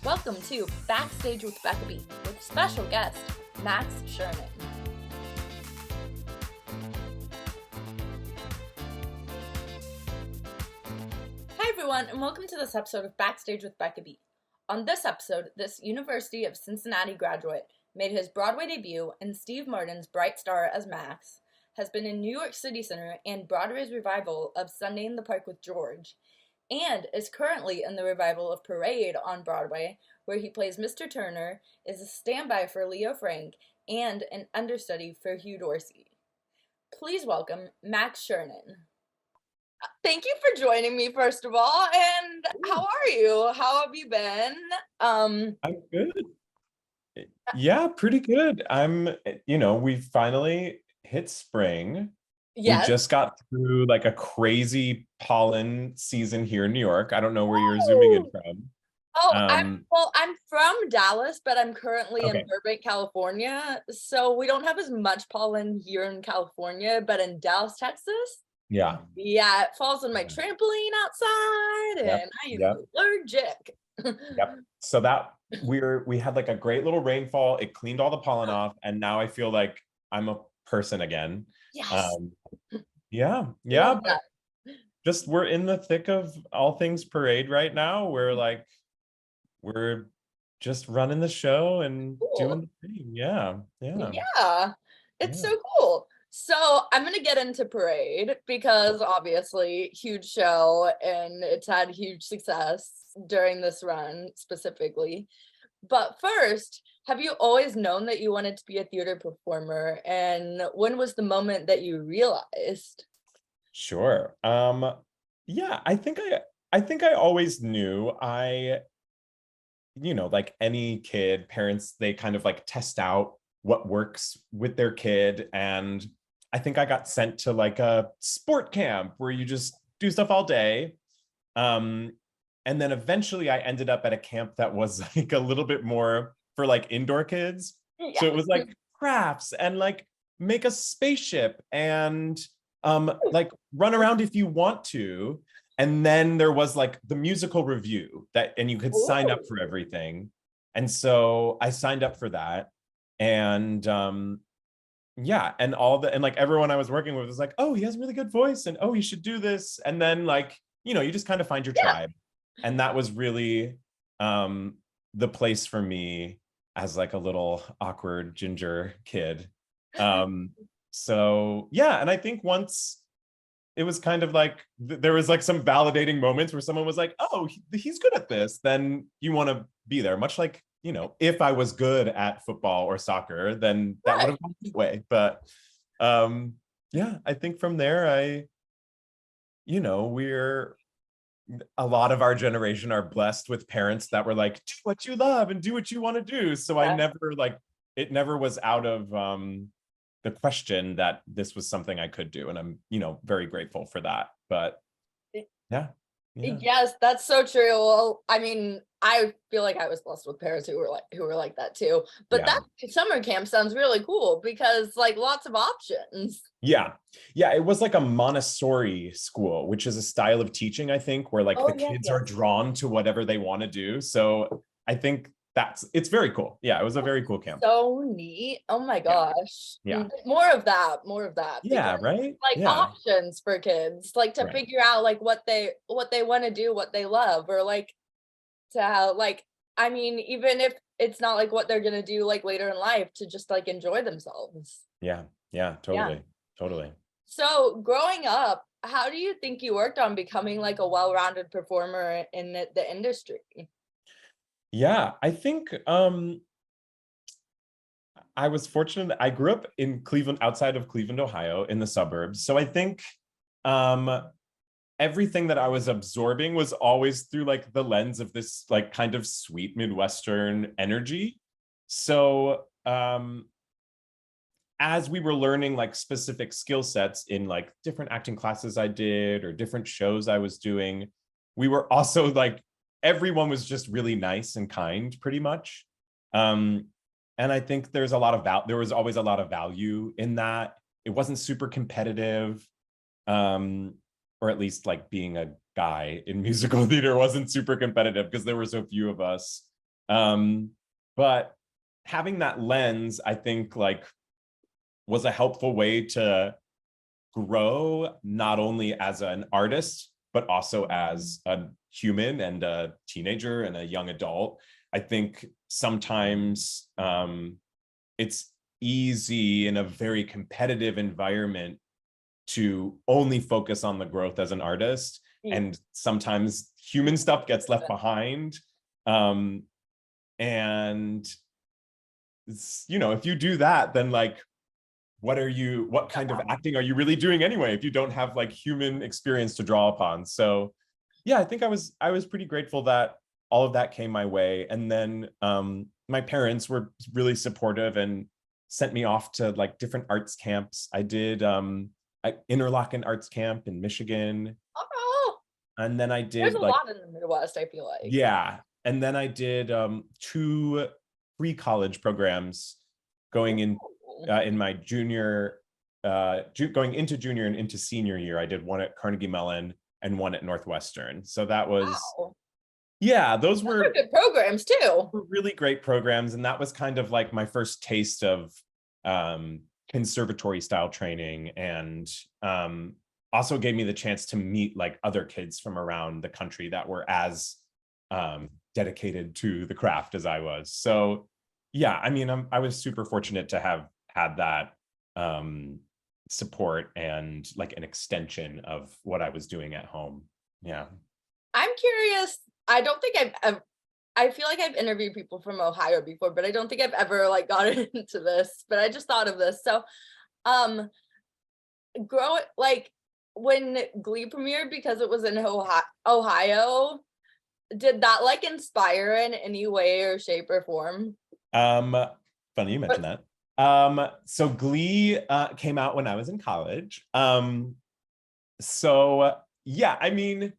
Welcome to Backstage with Becca with special guest, Max Chernin. Hi everyone, and welcome to this episode of Backstage with Becca. On this episode, this University of Cincinnati graduate made his Broadway debut, and Steve Martin's bright star as Max has been in New York City Center and Broadway's revival of Sunday in the Park with George, and is currently in the revival of Parade on Broadway, where he plays Mr. Turner, is a standby for Leo Frank, and an understudy for Hugh Dorsey. Please welcome Max Chernin. Thank you for joining me, first of all, and how are you? How have you been? I'm good. Yeah, pretty good. We finally hit spring. Yes. We just got through like a crazy pollen season here in New York. I don't know where you're zooming in from. I'm from Dallas, but I'm currently in Burbank, California. So we don't have as much pollen here in California, but in Dallas, Texas, yeah, it falls on my trampoline outside, and I am allergic. So that we had like a great little rainfall. It cleaned all the pollen off, and now I feel like I'm a person again. Yes. But just we're in the thick of all things Parade right now. We're just running the show and doing the thing. It's so cool. So I'm gonna get into Parade because obviously huge show, and it's had huge success during this run specifically. But first, have you always known that you wanted to be a theater performer, and when was the moment that you realized? Sure. I think I always knew. Like any kid, parents, they kind of like test out what works with their kid, and I think I got sent to like a sport camp where you just do stuff all day. And then eventually I ended up at a camp that was like a little bit more for like indoor kids. So it was like crafts and like make a spaceship and like run around if you want to. And then there was like the musical review and you could sign up for everything. And so I signed up for that. And and like everyone I was working with was like, oh, he has a really good voice, and oh, you should do this. And then like, you just kind of find your tribe. And that was really the place for me as like a little awkward ginger kid. And I think once it was kind of like, there was like some validating moments where someone was like, oh, he's good at this, then you want to be there. Much like, if I was good at football or soccer, then that would have gone the way. But I think from there, a lot of our generation are blessed with parents that were like, do what you love and do what you want to do. So I never it never was out of the question that this was something I could do. And I'm, very grateful for that. But yes, that's so true. Well, I mean, I feel like I was blessed with parents who were like that too. But that summer camp sounds really cool because like lots of options. Yeah, it was like a Montessori school, which is a style of teaching, I think, where like the kids are drawn to whatever they want to do. So I think it's very cool. Yeah, it was a very cool camp. So neat. Oh my gosh. Yeah. More of that. Yeah, right? Like options for kids, like to figure out like what they want to do, what they love, or like to how, like, I mean, even if it's not like what they're gonna do like later in life, to just like enjoy themselves. Totally. So growing up, how do you think you worked on becoming like a well-rounded performer in the industry? Yeah, I think I was fortunate. I grew up in Cleveland, outside of Cleveland, Ohio, in the suburbs. So I think everything that I was absorbing was always through like the lens of this like kind of sweet Midwestern energy. So as we were learning like specific skill sets in like different acting classes I did or different shows I was doing, we were also like, everyone was just really nice and kind pretty much. And I think there was always a lot of value in that. It wasn't super competitive, or at least like being a guy in musical theater wasn't super competitive because there were so few of us. But having that lens, I think, like, was a helpful way to grow not only as an artist, but also as a human and a teenager and a young adult. I think sometimes it's easy in a very competitive environment to only focus on the growth as an artist. And sometimes human stuff gets left behind. And, you know, if you do that, then like, what kind of acting are you really doing anyway if you don't have like human experience to draw upon? So yeah, I think I was pretty grateful that all of that came my way. And then my parents were really supportive and sent me off to like different arts camps. I did Interlochen Arts Camp in Michigan. Oh, and then I did there's a lot in the Midwest, I feel like. Yeah. And then I did 2 pre-college programs going in my junior, going into junior and into senior year. I did one at Carnegie Mellon and one at Northwestern. So that was, yeah, those were good programs too. Really great programs. And that was kind of like my first taste of conservatory style training, and also gave me the chance to meet like other kids from around the country that were as dedicated to the craft as I was. So yeah, I mean, I was super fortunate to have had that support and like an extension of what I was doing at home. Yeah. I'm curious. I don't think I feel like I've interviewed people from Ohio before, but I don't think I've ever like gotten into this, but I just thought of this. So, like when Glee premiered, because it was in Ohio, did that like inspire in any way or shape or form? Funny you mentioned that. So Glee came out when I was in college. So yeah, I mean,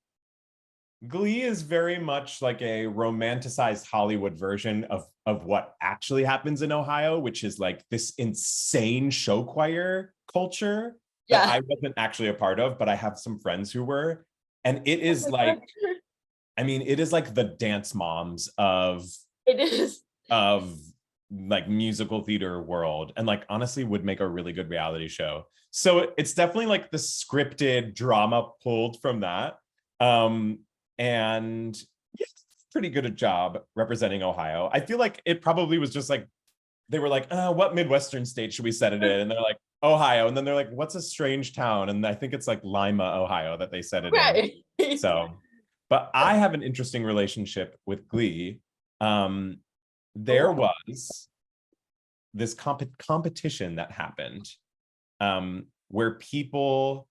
Glee is very much like a romanticized Hollywood version of what actually happens in Ohio, which is like this insane show choir culture that I wasn't actually a part of, but I have some friends who were. And it is like, I mean, it is like the dance moms of like musical theater world, and like honestly would make a really good reality show. So it's definitely like the scripted drama pulled from that. And yeah, pretty good a job representing Ohio. I feel like it probably was just like, they were like, what Midwestern state should we set it in? And they're like, Ohio. And then they're like, what's a strange town? And I think it's like Lima, Ohio that they set it in. So, but I have an interesting relationship with Glee. There was this competition that happened where people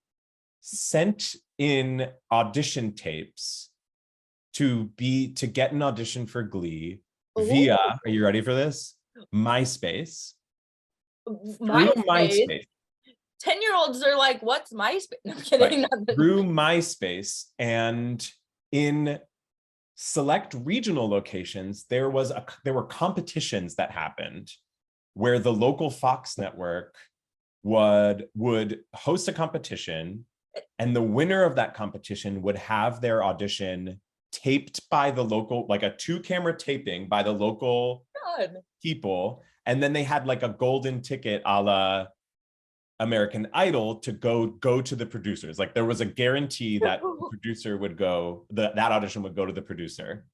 sent in audition tapes to get an audition for Glee via, are you ready for this? MySpace. MySpace. 10-year-olds are like, what's MySpace? No, I'm kidding. Right. Through MySpace, and in select regional locations, there were competitions that happened where the local Fox network would host a competition, and the winner of that competition would have their audition taped by the local, like a 2-camera taping by the local people. And then they had like a golden ticket a la American Idol to go to the producers. Like there was a guarantee that the producer would go, that audition would go to the producer.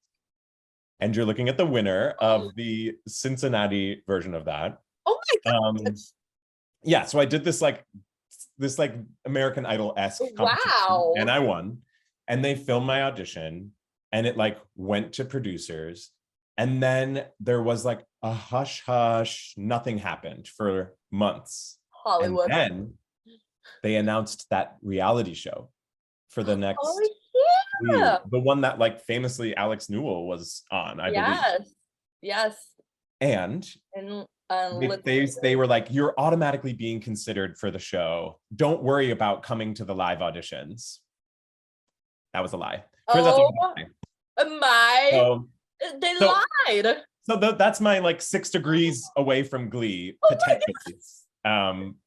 And you're looking at the winner of the Cincinnati version of that. Oh my God. Yeah, so I did this American Idol-esque competition, and I won. And they filmed my audition, and it like went to producers. And then there was like a hush, nothing happened for months. Hollywood. And then they announced that reality show for the next, the one that like famously Alex Newell was on, I believe. Yes. And they were like, you're automatically being considered for the show. Don't worry about coming to the live auditions. That was a lie. They lied. So that's my like 6 degrees away from Glee, potentially.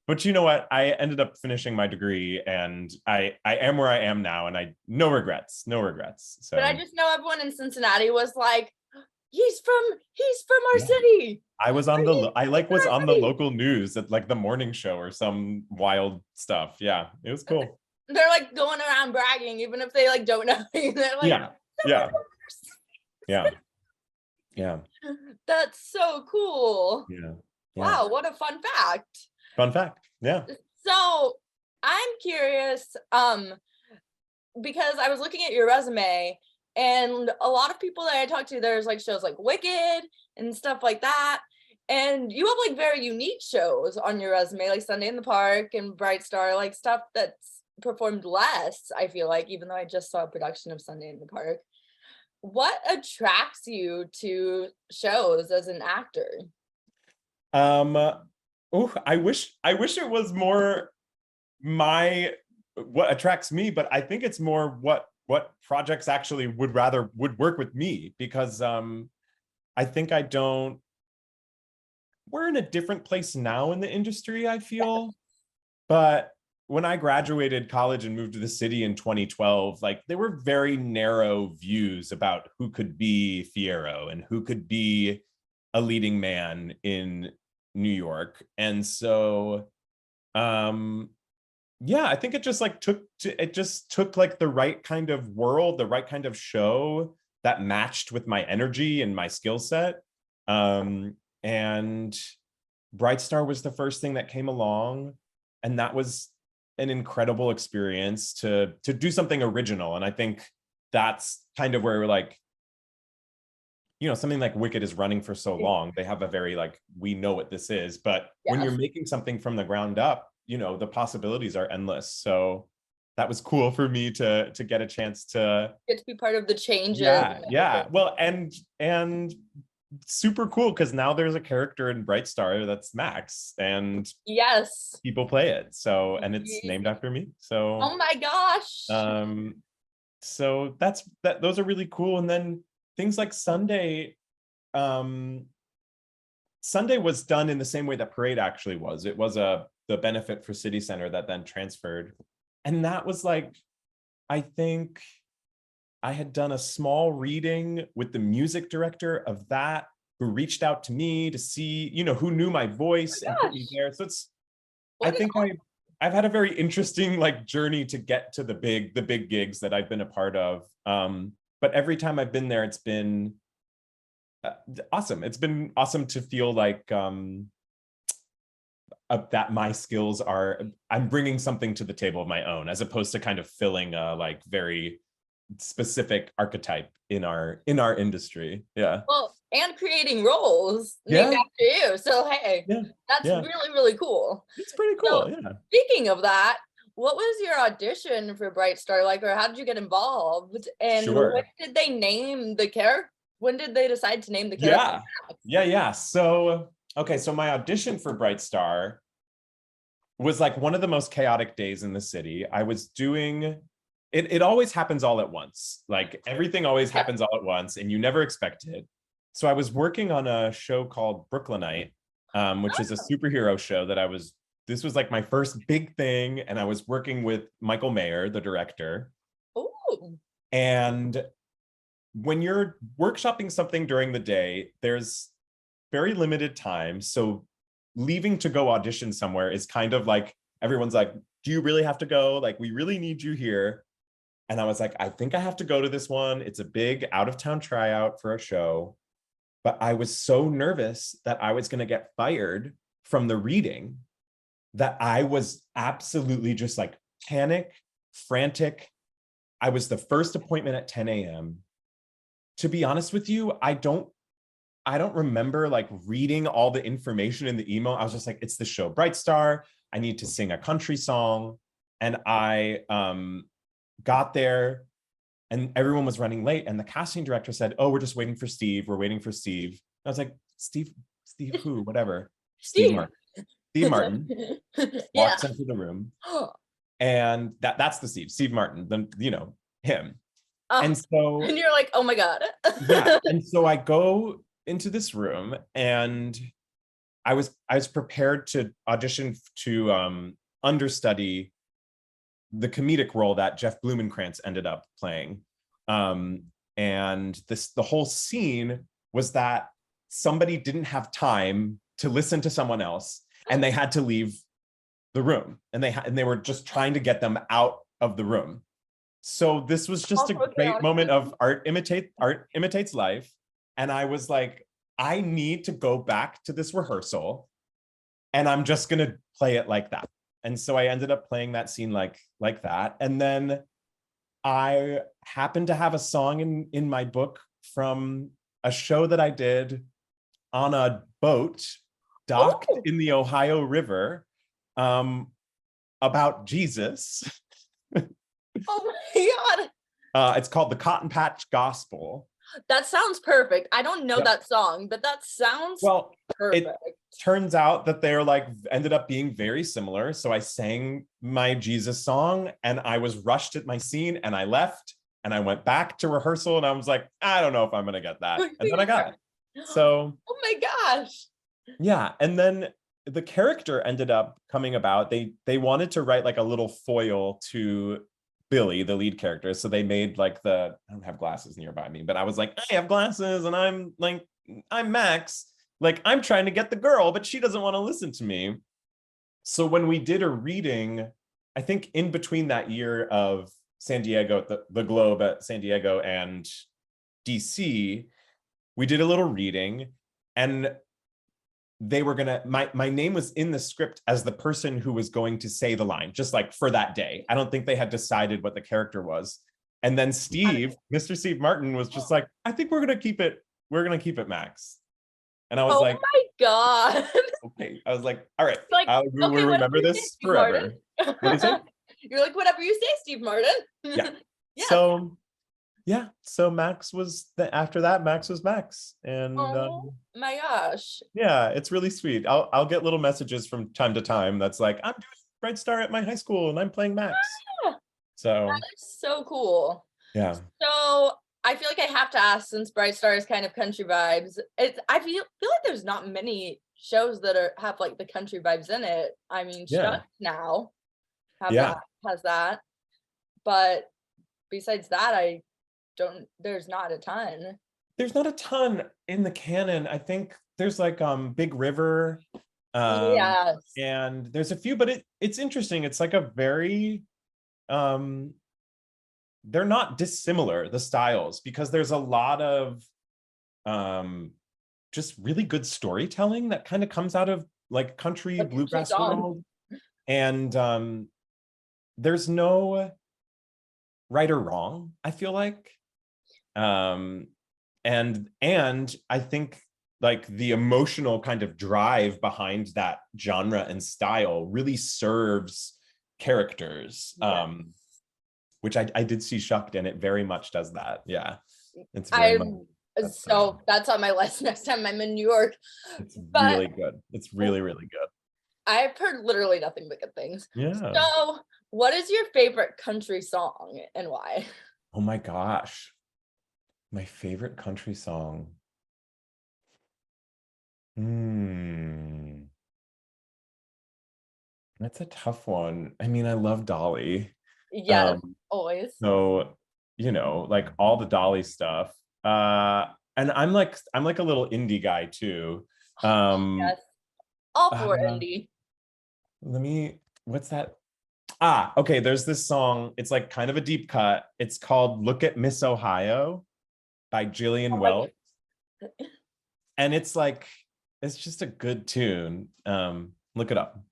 But you know what? I ended up finishing my degree, and I am where I am now, and no regrets. So. But I just know everyone in Cincinnati was like, he's from our Yeah. city. I was on He's the I like from was our on the city. local news at like the morning show or some wild stuff. Yeah, it was cool. They're like going around bragging, even if they like don't know. They're like, Yeah, yeah, yeah, yeah, that's so cool. yeah, yeah. Wow, what a fun fact. Fun fact. Yeah. So I'm curious, because I was looking at your resume, and a lot of people that I talk to, there's like shows like Wicked and stuff like that. And you have like very unique shows on your resume, like Sunday in the Park and Bright Star, like stuff that's performed less, I feel like, even though I just saw a production of Sunday in the Park. What attracts you to shows as an actor? Um. Oh, I wish it was more my what attracts me, but I think it's more what projects actually would work with me because I think I don't. We're in a different place now in the industry, I feel. But when I graduated college and moved to the city in 2012, like there were very narrow views about who could be Fiyero and who could be a leading man in New York. And so yeah, I think it just like took like the right kind of world, the right kind of show that matched with my energy and my skill set. And Bright Star was the first thing that came along, and that was an incredible experience to do something original. And I think that's kind of where we're like, something like Wicked is running for so long. They have a very like, we know what this is, but when you're Yes. making something from the ground up, the possibilities are endless. So that was cool for me to get a chance to, Get to be part of the changes and yeah. everything. Well, and super cool because now there's a character in Bright Star that's Max and Yes. people play it. So, and it's named after me. So, Oh my gosh. um, so those are really cool. And then things like um, Sunday was done in the same way that Parade actually was. It was the benefit for City Center that then transferred. And that was like, I think I had done a small reading with the music director of that, who reached out to me to see, who knew my voice and put me Gosh. there. So I What an think I've had a very interesting like journey to get to the big gigs that I've been a part of. But every time I've been there, it's been awesome. It's been awesome to feel like that my skills I'm bringing something to the table of my own, as opposed to kind of filling a like very specific archetype in our industry. Yeah. well, and creating roles named Yeah. after you. So hey, Yeah. that's Yeah. really, really cool. It's pretty So cool. Yeah. speaking of that, what was your audition for Bright Star like, or how did you get involved? And when Sure. did they name the character? When did they decide to name the character? Yeah. Yeah. So, okay. So my audition for Bright Star was like one of the most chaotic days in the city. I was doing it. It always happens all at once. Like everything always Yeah. happens all at once and you never expect it. So I was working on a show called Brooklynite, which is a superhero show this was like my first big thing. And I was working with Michael Mayer, the director. Oh, And when you're workshopping something during the day, there's very limited time. So leaving to go audition somewhere is kind of like, everyone's like, do you really have to go? Like, we really need you here. And I was like, I think I have to go to this one. It's a big out of town tryout for a show. But I was so nervous that I was going to get fired from the reading that I was absolutely just like panic, frantic. I was the first appointment at 10 a.m. To be honest with you, I don't remember like reading all the information in the email. I was just like, it's the show Bright Star. I need to sing a country song. And I got there and everyone was running late. And the casting director said, oh, we're just waiting for Steve. We're waiting for Steve. And I was like, Steve who? Whatever. Steve Steve. Martin. Steve Martin Yeah. walks into the room. And that's the Steve Martin, him. And so, and you're like, oh my God. yeah. And so I go into this room and I was prepared to audition to understudy the comedic role that Jeff Blumenkrantz ended up playing. And the whole scene was that somebody didn't have time to listen to someone else and they had to leave the room, and they were just trying to get them out of the room. So this was just a great moment of art imitates life. And I was like, I need to go back to this rehearsal and I'm just going to play it like that. And so I ended up playing that scene like that. And then I happened to have a song in my book from a show that I did on a boat docked in the Ohio River, about Jesus. Oh my God. It's called The Cotton Patch Gospel. That sounds perfect. I don't know that song, but that sounds perfect. It turns out that they're like ended up being very similar. So I sang my Jesus song and I was rushed at my scene and I left and I went back to rehearsal and I was like, I don't know if I'm going to get that. And then I got it. So, oh my gosh. Yeah. And then the character ended up coming about. They wanted to write like a little foil to Billy, the lead character. So they made like I don't have glasses nearby me, but I was like, I have glasses and I'm Max. Like, I'm trying to get the girl, but she doesn't want to listen to me. So when we did a reading, I think in between that year of San Diego, the Globe at San Diego and DC, we did a little reading and they were gonna, my name was in the script as the person who was going to say the line, just like for that day. I don't think they had decided what the character was. And then Mr. Steve Martin was just like, I think we're gonna keep it Max. And I was like, oh my God. Okay. I was like, all right, like, we will remember this forever. What do you say? You're like, whatever you say, Steve Martin. Yeah. So Max was after that, Max was Max. And oh my gosh. Yeah, it's really sweet. I'll get little messages from time to time that's like, I'm doing Bright Star at my high school and I'm playing Max. So that is so cool. Yeah. So I feel like I have to ask, since Bright Star is kind of country vibes, I feel like there's not many shows that have like the country vibes in it. I mean, Shucks now has that. But besides that, there's not a ton. There's not a ton in the canon. I think there's like Big River. And there's a few, but it's interesting. It's like a very they're not dissimilar, the styles, because there's a lot of just really good storytelling that kind of comes out of like country bluegrass world. And there's no right or wrong, I feel like. And I think like the emotional kind of drive behind that genre and style really serves characters. Which I did see Shucked, and it very much does that. Yeah. It's very that's on my list next time I'm in New York. It's really good. It's really, really good. I've heard literally nothing but good things. Yeah. So what is your favorite country song and why? Oh my gosh. My favorite country song. That's a tough one. I mean, I love Dolly. Yeah, always. So, like all the Dolly stuff. And I'm like a little indie guy too. Yes. All for indie. What's that? Okay, there's this song. It's like kind of a deep cut. It's called Look at Miss Ohio by Jillian Welch. And it's just a good tune. Look it up.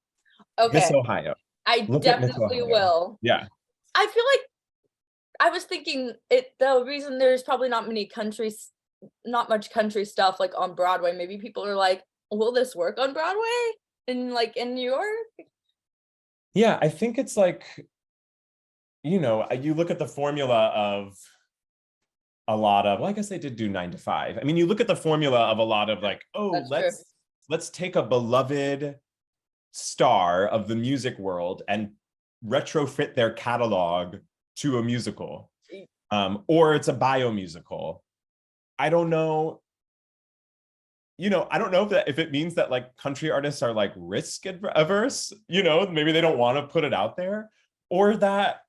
Okay. Miss Ohio. I definitely will. Yeah. I feel like I was thinking the reason there's probably not much country stuff like on Broadway. Maybe people are like, will this work on Broadway in New York? Yeah, I think it's like, you look at the formula of a lot of, well, I guess they did do 9 to 5. I mean, you look at the formula of a lot of like, let's take a beloved star of the music world and retrofit their catalog to a musical, or it's a bio-musical. I don't know. I don't know if it means that like country artists are like risk averse, maybe they don't want to put it out there, or that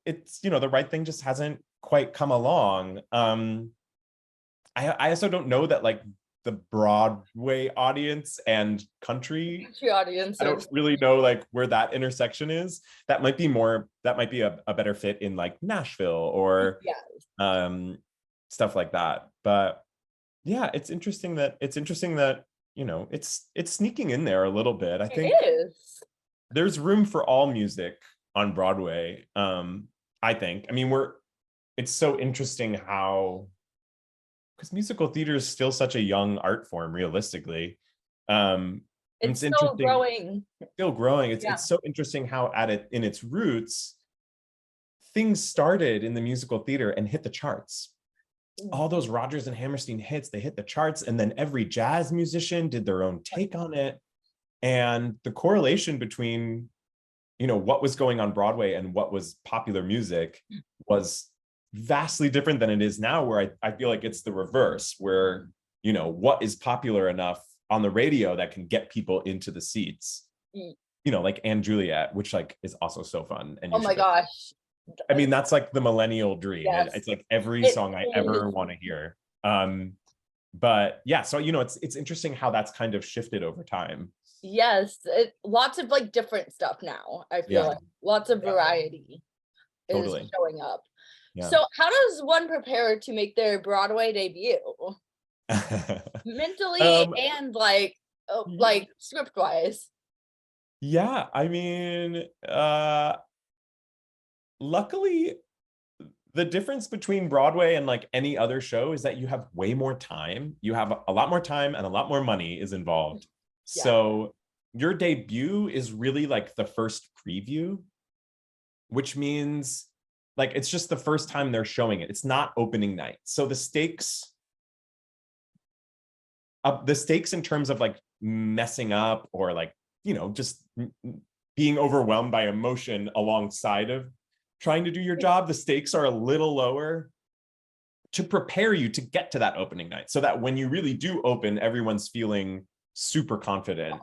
it's, the right thing just hasn't quite come along. I also don't know that like the Broadway audience and country, I don't audiences. really know like where that intersection is. That might be a better fit in like Nashville or Yeah, um stuff like that. But yeah, it's interesting that, you know, it's sneaking in there a little bit. I it think is. there's room for all music on Broadway. I think. I mean, it's so interesting how, because musical theater is still such a young art form, realistically. It's It's still interesting, growing. still growing. It's Yeah. it's so interesting how in its roots, things started in the musical theater and hit the charts. All those Rodgers and Hammerstein hits, they hit the charts, and then every jazz musician did their own take on it. And the correlation between, you know, what was going on Broadway and what was popular music was vastly different than it is now, where I feel like it's the reverse, where, you know, what is popular enough on the radio that can get people into the seats, Mm. you know, like And Juliet, which like is also so fun. And Oh you my should, gosh. I mean, that's like the millennial dream. Yes. It's like every It song I is. ever want to hear. But yeah, so, you know, it's interesting how that's kind of shifted over time. Yes. Lots of like different stuff now. I feel Yeah, like lots of variety is totally. showing up. Yeah. So, how does one prepare to make their Broadway debut? Mentally um, and like script wise. yeah, I mean, luckily, the difference between Broadway and like any other show is that you have way more time. You have a lot more time and a lot more money is involved. Yeah. So your debut is really like the first preview, which means like it's just the first time they're showing it. It's not opening night. So the stakes in terms of like messing up or like, you know, just being overwhelmed by emotion alongside of trying to do your job, the stakes are a little lower to prepare you to get to that opening night, so that when you really do open, everyone's feeling super confident.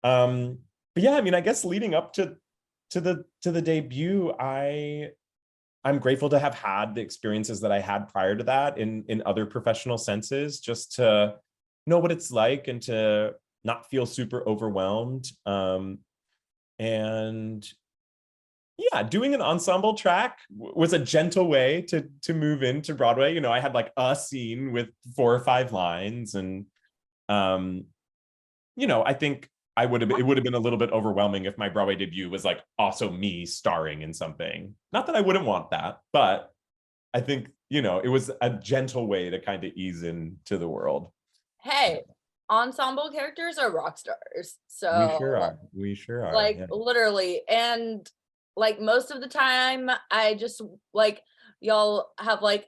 But yeah, I mean, I guess leading up to the debut, I'm grateful to have had the experiences that I had prior to that in other professional senses, just to know what it's like and to not feel super overwhelmed. And yeah, doing an ensemble track was a gentle way to move into Broadway. You know, I had like a scene with 4 or 5 lines, and you know, I think it would have been a little bit overwhelming if my Broadway debut was like also me starring in something. Not that I wouldn't want that, but I think, you know, it was a gentle way to kind of ease into the world. Hey, ensemble characters are rock stars. We sure So are. We sure are. like Yeah. literally, and like most of the time I just like y'all have like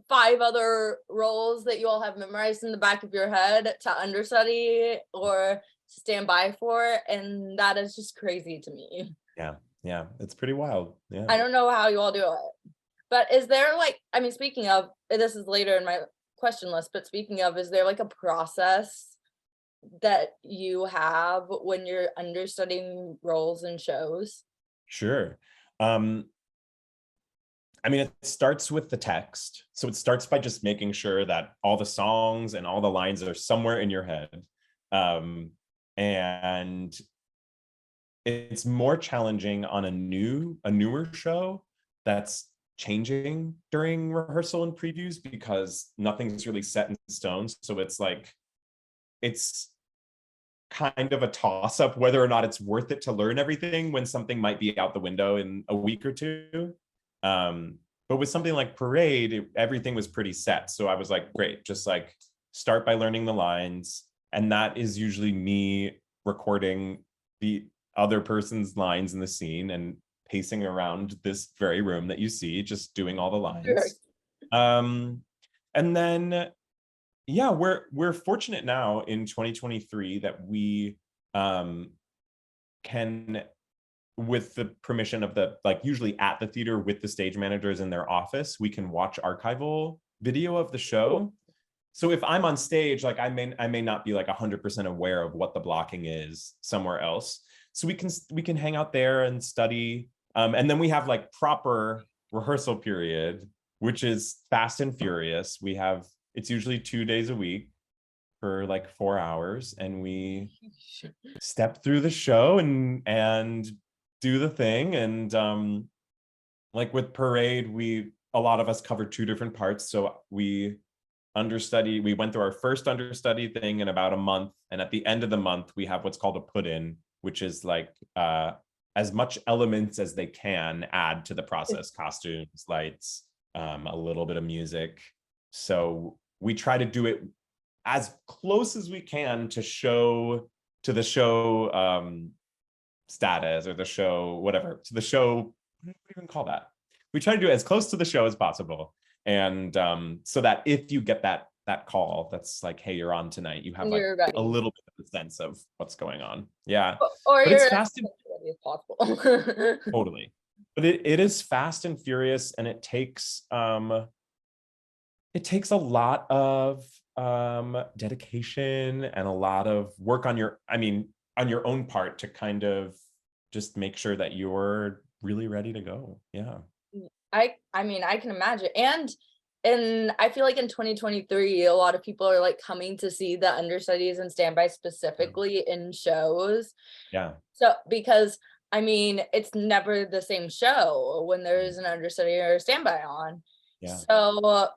5 other roles that you all have memorized in the back of your head to understudy or stand by for, and that is just crazy to me. Yeah. Yeah. It's pretty wild. Yeah. I don't know how you all do it. But is there like, I mean, speaking of, this is later in my question list, but speaking of, is there like a process that you have when you're understudying roles and shows? Sure. Um, I mean, it starts with the text. So it starts by just making sure that all the songs and all the lines are somewhere in your head. And it's more challenging on a newer show that's changing during rehearsal and previews, because nothing's really set in stone. So it's kind of a toss up whether or not it's worth it to learn everything when something might be out the window in a week or two. But with something like Parade, everything was pretty set. So I was like, great, just like start by learning the lines. And that is usually me recording the other person's lines in the scene and pacing around this very room that you see, just doing all the lines. Sure. And then yeah, we're fortunate now in 2023 that we can, with the permission of the, like, usually at the theater with the stage managers in their office, we can watch archival video of the show. So if I'm on stage, like I may not be like 100% aware of what the blocking is somewhere else. So we can hang out there and study. And then we have like proper rehearsal period, which is fast and furious. We have It's usually 2 days a week for like 4 hours, and we step through the show and do the thing. And like with Parade, a lot of us cover two different parts. So we went through our first understudy thing in about a month, and at the end of the month we have what's called a put-in, which is like as much elements as they can add to the process: costumes, lights, a little bit of music. So we try to do it as close as we can to the show status, or the show whatever, to the show, what do you even call that? We try to do it as close to the show as possible. And so that if you get that call that's like, hey, you're on tonight, you have like a little bit of a sense of what's going on. Yeah. Or but you're it's fast as ready as possible. Totally. But it is fast and furious, and it takes a lot of dedication and a lot of work on your own part to kind of just make sure that you're really ready to go. Yeah. I mean, I can imagine. And I feel like in 2023, a lot of people are like coming to see the understudies and standby specifically in shows. Yeah. So because I mean, it's never the same show when there is an understudy or a standby on. Yeah. So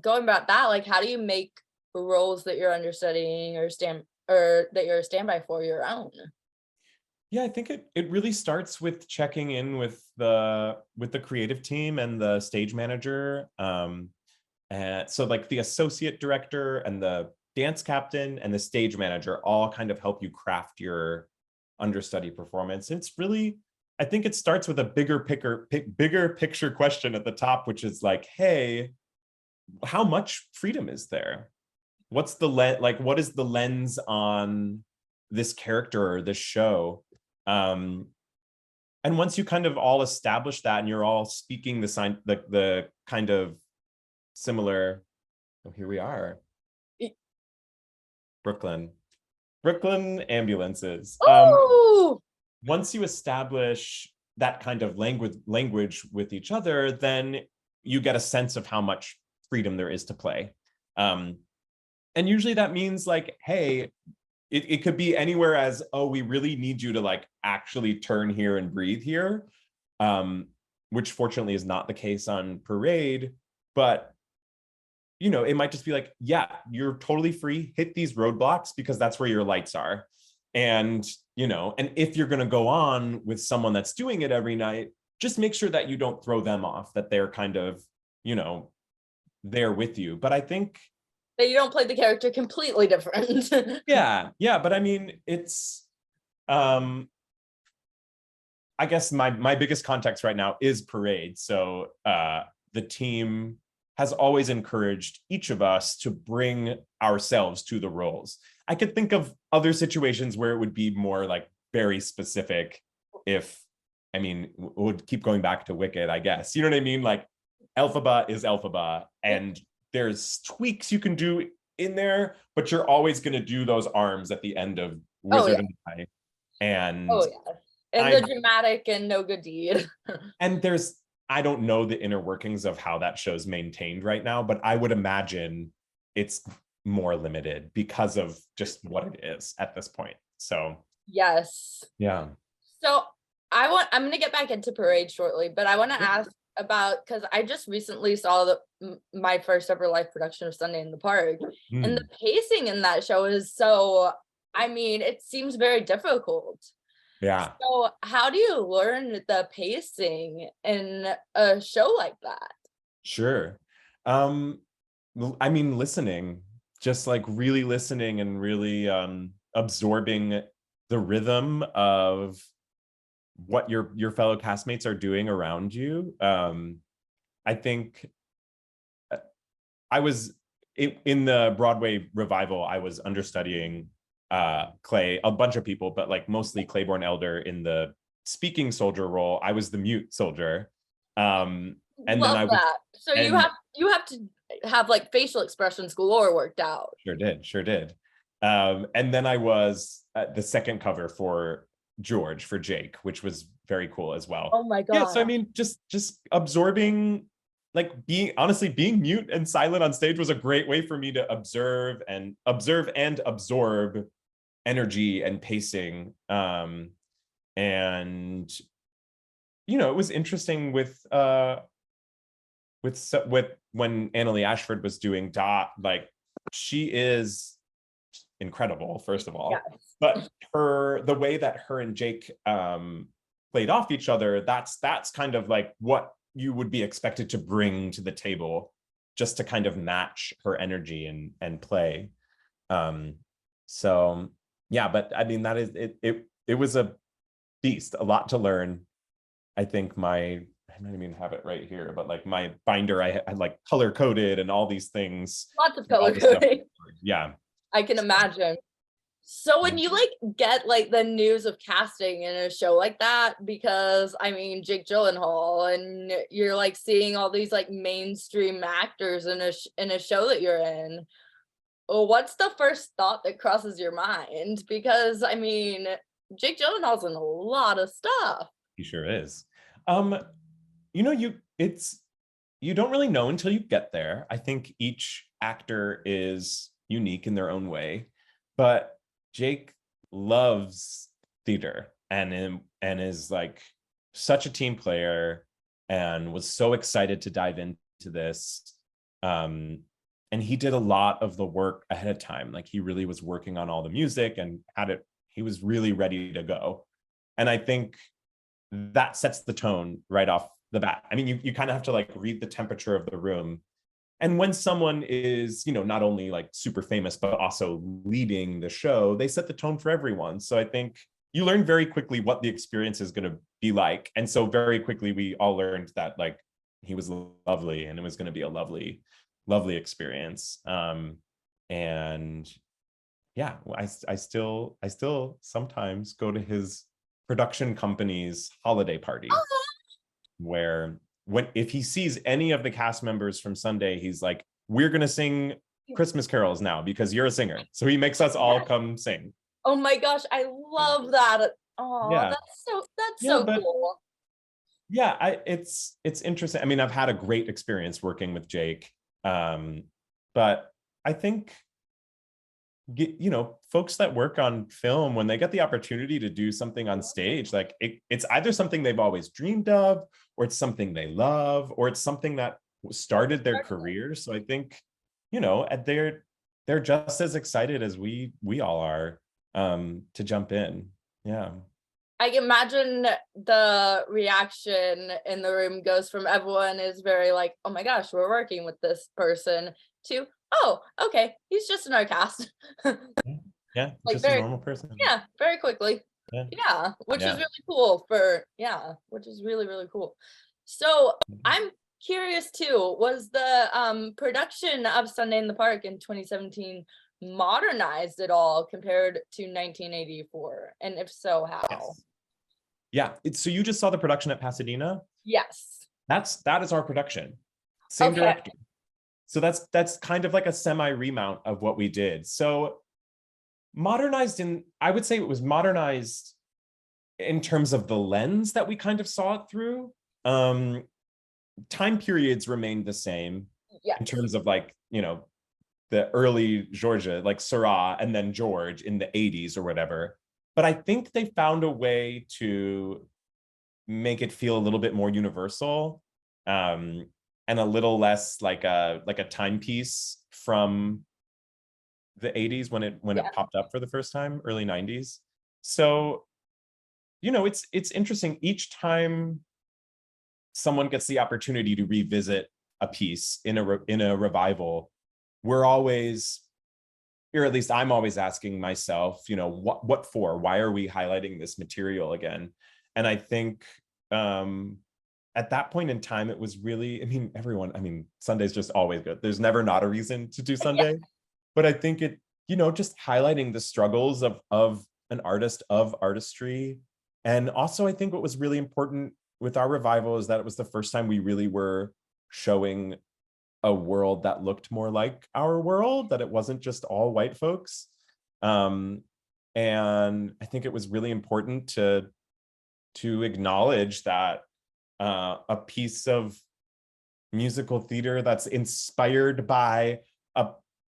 going about that, like, how do you make roles that you're understudying or that you're a standby for your own? Yeah, I think it really starts with checking in with the creative team and the stage manager. And so like the associate director and the dance captain and the stage manager all kind of help you craft your understudy performance. It's really, I think it starts with a bigger picture question at the top, which is like, hey, how much freedom is there? What's the what is the lens on this character or this show? And once you kind of all establish that and you're all speaking the kind of similar, oh, here we are, Brooklyn ambulances. Once you establish that kind of language with each other, then you get a sense of how much freedom there is to play. And usually that means like, hey, it could be anywhere as, oh, we really need you to like actually turn here and breathe here, which fortunately is not the case on Parade. But, you know, it might just be like, yeah, you're totally free, hit these roadblocks because that's where your lights are. And, you know, and if you're going to go on with someone that's doing it every night, just make sure that you don't throw them off, that they're kind of, you know, there with you. But I think that you don't play the character completely different. yeah, but I mean, it's I guess my biggest context right now is Parade. So the team has always encouraged each of us to bring ourselves to the roles. I could think of other situations where it would be more like very specific. If, I mean, would keep going back to Wicked, I guess. You know what I mean? Like Elphaba is Elphaba, and there's tweaks you can do in there, but you're always going to do those arms at the end of Wizard and I. And the dramatic and no good deed. And I don't know the inner workings of how that show's maintained right now, but I would imagine it's more limited because of just what it is at this point. So yes. Yeah. So I'm going to get back into Parade shortly, but I want to ask about, because I just recently saw my first ever live production of Sunday in the Park, and the pacing in that show is so, I mean, it seems very difficult. Yeah. So how do you learn the pacing in a show like that? Sure. I mean, listening, just like really listening and really absorbing the rhythm of what your fellow castmates are doing around you. I think I was in the Broadway revival, I was understudying Clay, a bunch of people, but like mostly Claiborne Elder in the speaking soldier role. I was the mute soldier. And Love then I was that. So you have to have like facial expressions galore worked out. Sure did. And then I was the second cover for George, for Jake, which was very cool as well. Oh my god. Yeah, so I mean, just absorbing like being mute and silent on stage was a great way for me to observe and absorb energy and pacing. And it was interesting with when Annalie Ashford was doing Dot, like she is incredible, first of all. Yes. But the way that her and Jake played off each other, that's kind of like what you would be expected to bring to the table, just to kind of match her energy and play. So yeah, but I mean, that is it was a beast, a lot to learn. I think I don't even have it right here, but like my binder, I had like color coded and all these things. Lots of color coding. Yeah. I can imagine. So when you like get like the news of casting in a show like that, because I mean Jake Gyllenhaal, and you're like seeing all these like mainstream actors in a show that you're in, well, what's the first thought that crosses your mind? Because I mean, Jake Gyllenhaal's in a lot of stuff. He sure is. You don't really know until you get there. I think each actor is unique in their own way, but Jake loves theater and is like such a team player and was so excited to dive into this. And he did a lot of the work ahead of time. Like he really was working on all the music and he was really ready to go. And I think that sets the tone right off the bat. I mean, you kind of have to like read the temperature of the room. And when someone is, not only like super famous, but also leading the show, they set the tone for everyone. So I think you learn very quickly what the experience is going to be like. And so very quickly, we all learned that like he was lovely and it was going to be a lovely, lovely experience. And yeah, I still sometimes go to his production company's holiday party, where if he sees any of the cast members from Sunday, he's like, we're going to sing Christmas carols now because you're a singer. So he makes us all come sing. Oh my gosh, I love that. Oh, yeah. That's so cool. Yeah, it's interesting. I mean, I've had a great experience working with Jake. But I think folks that work on film, when they get the opportunity to do something on stage, like it's either something they've always dreamed of, or it's something they love, or it's something that started their career. So I think they're just as excited as we all are to jump in. Yeah, I can imagine the reaction in the room goes from everyone is very like, oh my gosh, we're working with this person, to, oh, okay, he's just in our cast. Yeah, like just a normal person. Yeah, very quickly. Yeah, which is really cool which is really, really cool. So I'm curious too, was the production of Sunday in the Park in 2017 modernized at all compared to 1984? And if so, how? Yes. Yeah, so you just saw the production at Pasadena? Yes. That is our production. Same director. So that's kind of like a semi remount of what we did. So I would say it was modernized in terms of the lens that we kind of saw it through. Time periods remained the same in terms of like, the early Georgia, like Seurat and then George in the 80s or whatever. But I think they found a way to make it feel a little bit more universal. And a little less like a timepiece from the 80s when it popped up for the first time, early 90s. So, it's interesting. Each time someone gets the opportunity to revisit a piece in a revival, we're always, or at least I'm always asking myself, what for? Why are we highlighting this material again? And I think at that point in time, it was really, Sunday's just always good. There's never not a reason to do Sunday. But I think it, just highlighting the struggles of an artist, of artistry. And also, I think what was really important with our revival is that it was the first time we really were showing a world that looked more like our world, that it wasn't just all white folks. And I think it was really important to acknowledge that a piece of musical theater that's inspired by a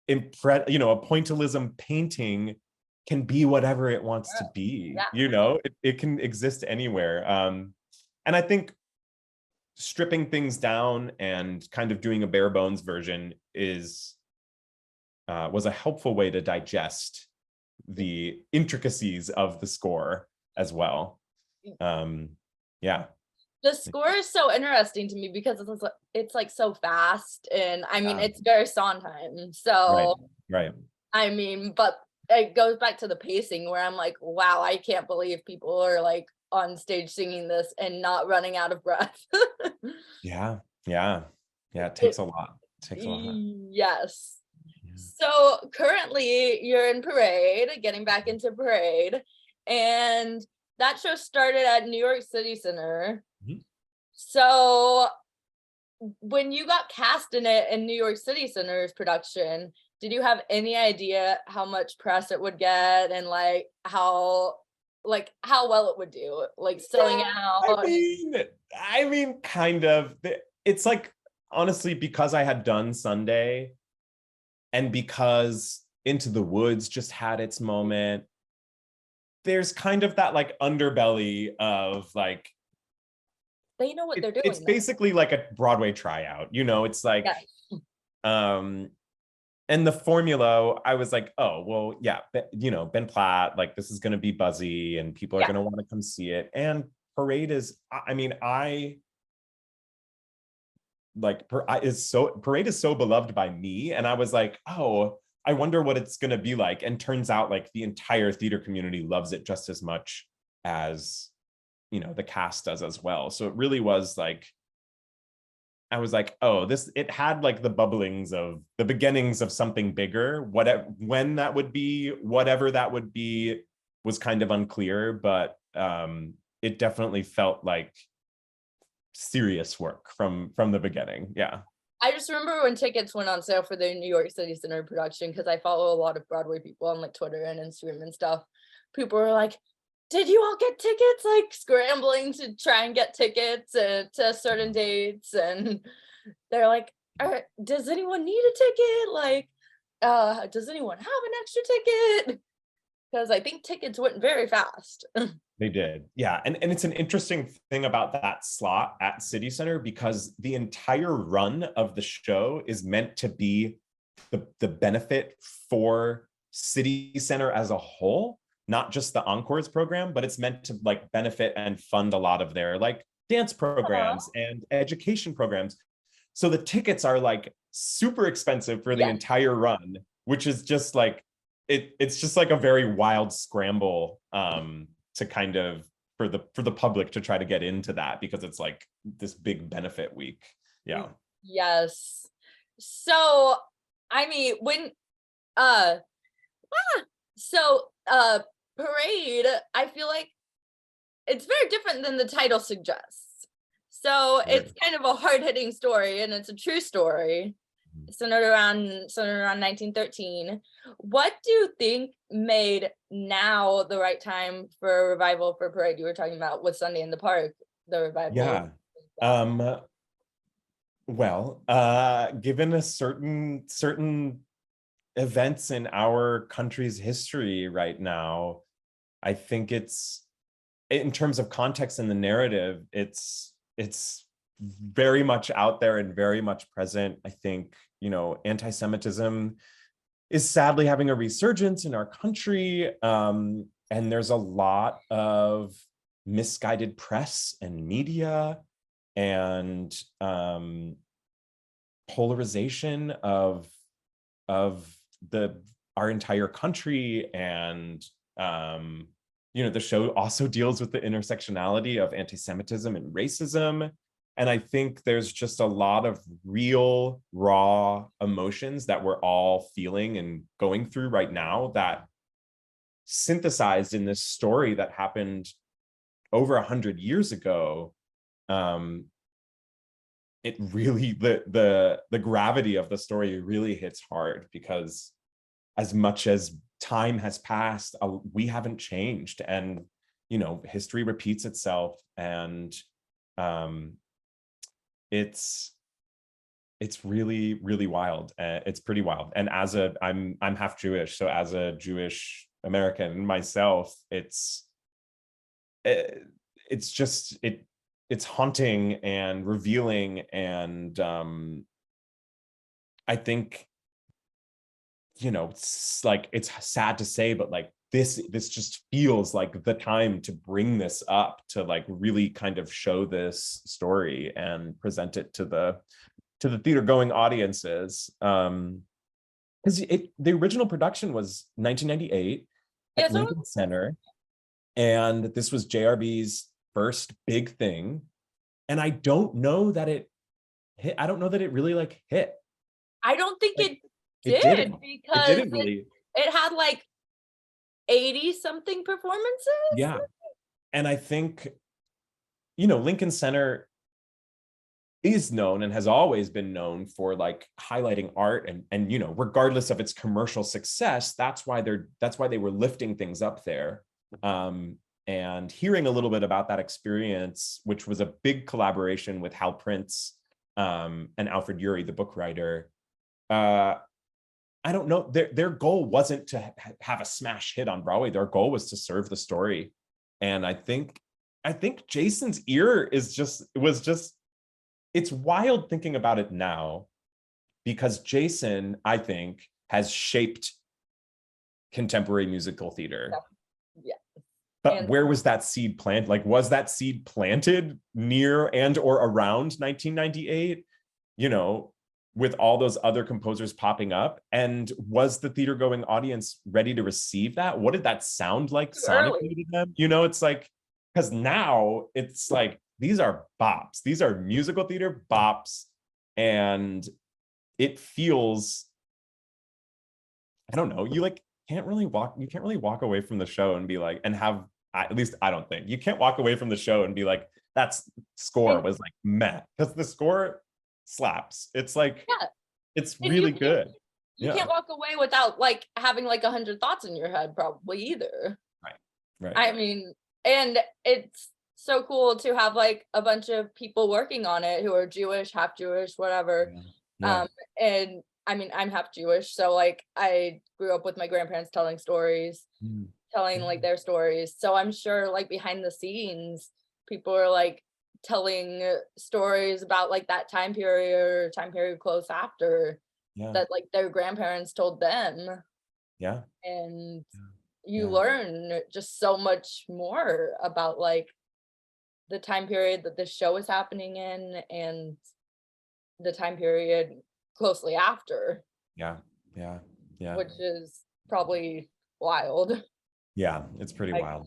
pointillism painting can be whatever it wants to be. Yeah. It can exist anywhere. And I think stripping things down and kind of doing a bare bones version was a helpful way to digest the intricacies of the score as well. Yeah. The score is so interesting to me because it's like so fast, and I mean, Yeah. it's very Sondheim. So, Right. I mean, but it goes back to the pacing where I'm like, wow, I can't believe people are like on stage singing this and not running out of breath. Yeah. It takes It- a lot. yes. Yeah. So currently you're in Parade, getting back into Parade, and that show started at New York City Center. Mhm. So when you got cast in it in New York City Center's production, did you have any idea how much press it would get and like how well it would do, like selling out? I mean, kind of. It's like, honestly, because I had done Sunday and because Into the Woods just had its moment, there's kind of that like underbelly of like, They know what they're doing. it's basically like a Broadway tryout, it's like, Yeah. and the formula, I was like, oh, well, yeah, Ben Platt, like this is going to be buzzy and people are Yeah. going to want to come see it. And Parade is, Parade is so beloved by me. And I was like, oh, I wonder what it's going to be like. And turns out like the entire theater community loves it just as much as, the cast does as well. So it really was like, I was like, oh, it had like the bubblings of the beginnings of something bigger. When that would be, whatever that would be, was kind of unclear, but it definitely felt like serious work from the beginning. Yeah. I just remember when tickets went on sale for the New York City Center production, because I follow a lot of Broadway people on like Twitter and Instagram and stuff. People were like, did you all get tickets? Like scrambling to try and get tickets to certain dates. And they're like, does anyone need a ticket? Like, does anyone have an extra ticket? Because I think tickets went very fast. They did. Yeah. And it's an interesting thing about that slot at City Center because the entire run of the show is meant to be the benefit for City Center as a whole, not just the Encores program, but it's meant to like benefit and fund a lot of their like dance programs and education programs. So the tickets are like super expensive for the entire run, which is just like, it's just like a very wild scramble to kind of for the public to try to get into that because it's like this big benefit week. Yeah. Yes. So I mean, when Parade, I feel like it's very different than the title suggests. So it's kind of a hard-hitting story, and it's a true story centered around 1913. What do you think made now the right time for a revival for Parade? You were talking about with Sunday in the Park, the revival. Yeah. Well, given a certain events in our country's history right now, I think it's, in terms of context in the narrative, it's very much out there and very much present. I think, anti-Semitism is sadly having a resurgence in our country. And there's a lot of misguided press and media and polarization of our entire country. And the show also deals with the intersectionality of anti-Semitism and racism. And I think there's just a lot of real, raw emotions that we're all feeling and going through right now that synthesized in this story that happened over 100 years ago. It really, the gravity of the story really hits hard because as much as time has passed, we haven't changed, and history repeats itself, and it's it's really, really wild. It's pretty wild. And I'm half Jewish, so as a Jewish American myself, it's just it's haunting and revealing, and I think, it's like, it's sad to say, but like this just feels like the time to bring this up, to like really kind of show this story and present it to the theater going audiences. Because the original production was 1998 Yeah, at Lincoln Center, and this was JRB's first big thing. And I don't know that it hit. I don't know that it really like hit. I don't think Like, it did because It didn't really. it had like 80 something performances. Yeah. And I think, Lincoln Center is known and has always been known for like highlighting art, and regardless of its commercial success, that's why they were lifting things up there. And hearing a little bit about that experience, which was a big collaboration with Hal Prince and Alfred Urey, the book writer. I don't know, their goal wasn't to have a smash hit on Broadway. Their goal was to serve the story. And I think Jason's ear was just, it's wild thinking about it now, because Jason, I think, has shaped contemporary musical theater. Yeah. But where was that seed planted? Like, was that seed planted near and or around 1998? With all those other composers popping up, and was the theater going audience ready to receive that? What did that sound like sonically to them? It's like, because now it's like, these are bops, these are musical theater bops, and it feels, I don't know, you can't really walk away from the show and be like, and have, at least I don't think you can't walk away from the show and be like, that's score was like meh, because the score slaps. It's like, yeah, it's really good. You can't walk away without like having like 100 thoughts in your head probably either. Right. I mean, and it's so cool to have like a bunch of people working on it who are Jewish, half Jewish, whatever. Yeah. And I mean, I'm half Jewish, so like I grew up with my grandparents telling stories, telling like their stories. So I'm sure like behind the scenes, people are like telling stories about like that time period or time period close after that like their grandparents told them. Yeah. And you learn just so much more about like the time period that this show is happening in and the time period closely after. Yeah. Which is probably wild. Yeah, it's pretty wild.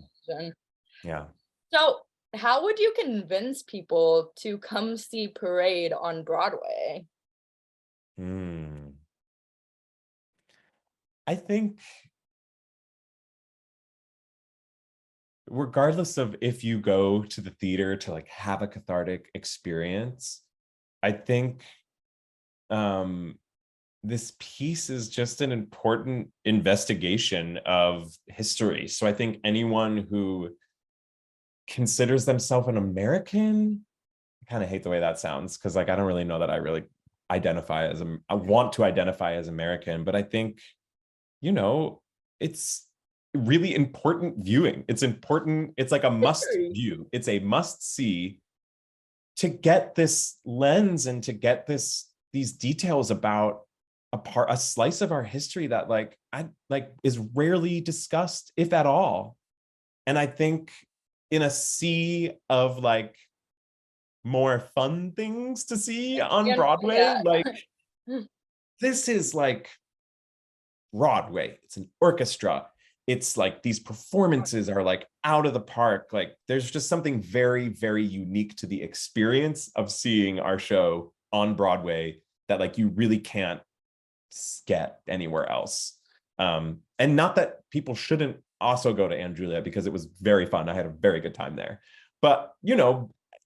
Yeah. So how would you convince people to come see Parade on Broadway? I think, regardless of if you go to the theater to like have a cathartic experience, I think this piece is just an important investigation of history. So I think anyone who considers themselves an American, I kind of hate the way that sounds, because like I don't really know that I really identify as I want to identify as American, but I think, it's really important viewing. It's important. It's like a must view. It's a must see to get this lens and to get these details about a slice of our history that is rarely discussed, if at all. And I think in a sea of like more fun things to see on Broadway, like this is like Broadway. It's an orchestra. It's like these performances are like out of the park. Like there's just something very, very unique to the experience of seeing our show on Broadway that like you really can't get anywhere else. And not that people shouldn't also go to Anne Juliet, because it was very fun. I had a very good time there. But,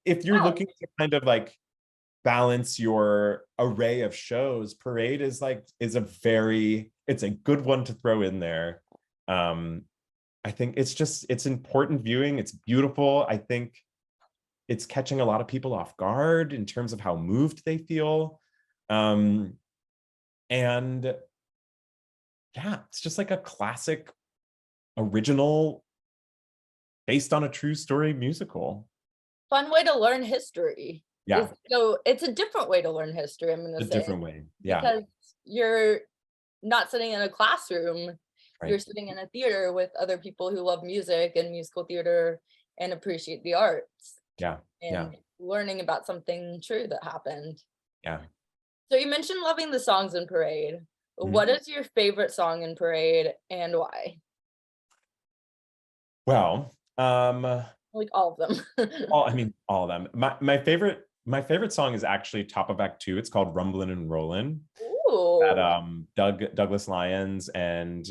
if you're looking to kind of like balance your array of shows, Parade is a good one to throw in there. I think it's important viewing. It's beautiful. I think it's catching a lot of people off guard in terms of how moved they feel. And yeah, it's just like a classic, original, based on a true story musical. Fun way to learn history. Yeah, So it's a different way to learn history, I'm a gonna say, different way. Yeah, because you're not sitting in a classroom, right. you're sitting in a theater with other people who love music and musical theater and appreciate the arts Yeah, yeah, and learning about something true that happened. yeah. So you mentioned loving the songs in Parade. Mhm. What is your favorite song in Parade and why? Well, Like all of them. I mean, all of them. My favorite song is actually top of Act Two. It's called "Rumblin' and Rollin'." That Ooh. Douglas Lyons and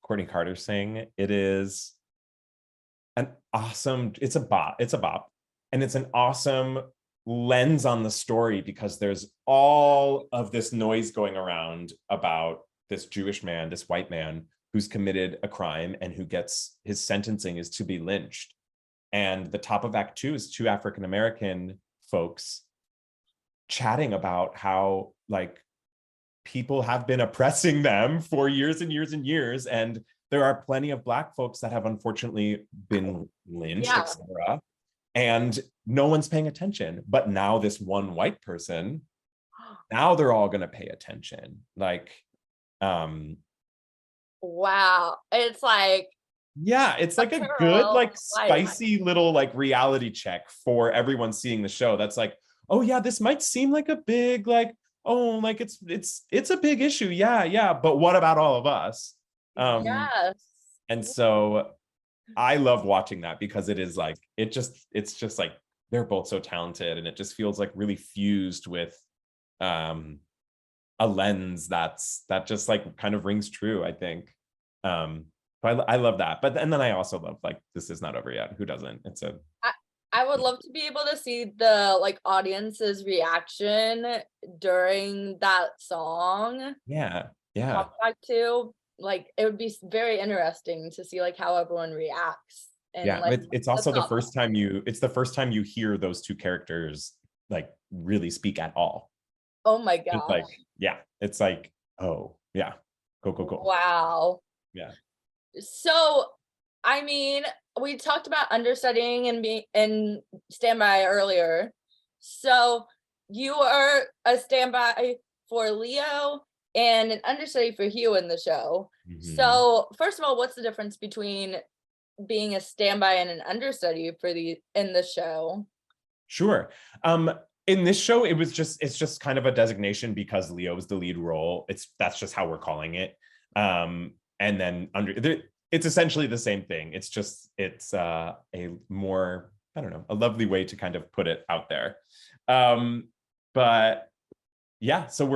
Courtney Carter sing. It is an awesome. It's a bop. It's a bop, and it's an awesome lens on the story because there's all of this noise going around about this Jewish man, this white man who's committed a crime and who gets his sentencing is to be lynched. And the top of Act Two is two African American folks chatting about how like people have been oppressing them for years and years and years, and there are plenty of Black folks that have unfortunately been lynched, Yeah. etc. And no one's paying attention. But now this one white person, now they're all going to pay attention. Like, Wow. It's like yeah, it's a like a good, parallel like life. spicy little like reality check for everyone seeing the show. That's like, oh yeah, this might seem like a big like, oh, like it's a big issue. Yeah, yeah. But what about all of us? Um, Yes. and so I love watching that because it is like it's just like they're both so talented and it just feels like really fused with um a lens that just like kind of rings true, I think. I love that. But and then I also love like This Is Not Over Yet. Who doesn't? It's a I, I would love to be able to see the like audience's reaction during that song. yeah, yeah. Talk back to like it would be very interesting to see like how everyone reacts and Yeah, like it's the also thought. it's the first time you hear those two characters like really speak at all. Oh my It's gosh. like, yeah, it's like, oh yeah, go, go, go. Wow. Yeah. So, I mean, we talked about understudying and being and standby earlier. So, you are a standby for Leo and an understudy for Hugh in the show. Mhm. So, first of all, what's the difference between being a standby and an understudy for the in the show? Sure. In this show, it's just kind of a designation because Leo is the lead role. That's just how we're calling it. And then it's essentially the same thing. It's a more, I don't know, a lovely way to kind of put it out there. But yeah, so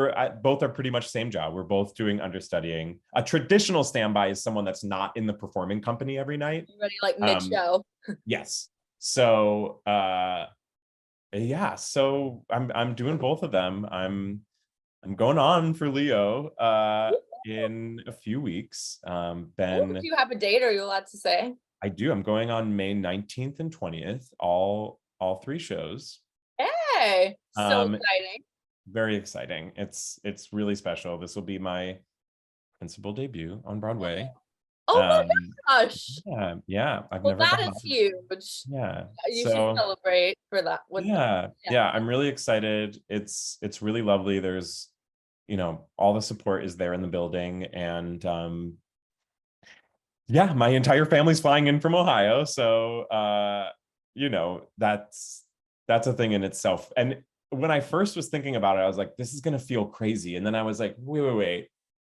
both are pretty much same job. We're both doing understudying. A traditional standby is someone that's not in the performing company every night. Everybody like mid Um, show. yes. So yeah, so I'm doing both of them. I'm going on for Leo in a few weeks. Do Ben, you have a date? Are you allowed to say? I do. I'm going on May 19th and 20th, all three shows. Hey, so Um, exciting. very exciting. It's really special. This will be my principal debut on Broadway. Oh my Um, gosh. yeah, yeah. I've Well, never that done is that. huge. Yeah. You should So celebrate for that with yeah, yeah. yeah. I'm really excited. It's really lovely. There's all the support is there in the building, and yeah, my entire family's flying in from Ohio, so that's a thing in itself. And when I first was thinking about it, I was like, this is gonna feel crazy, and then I was like, wait,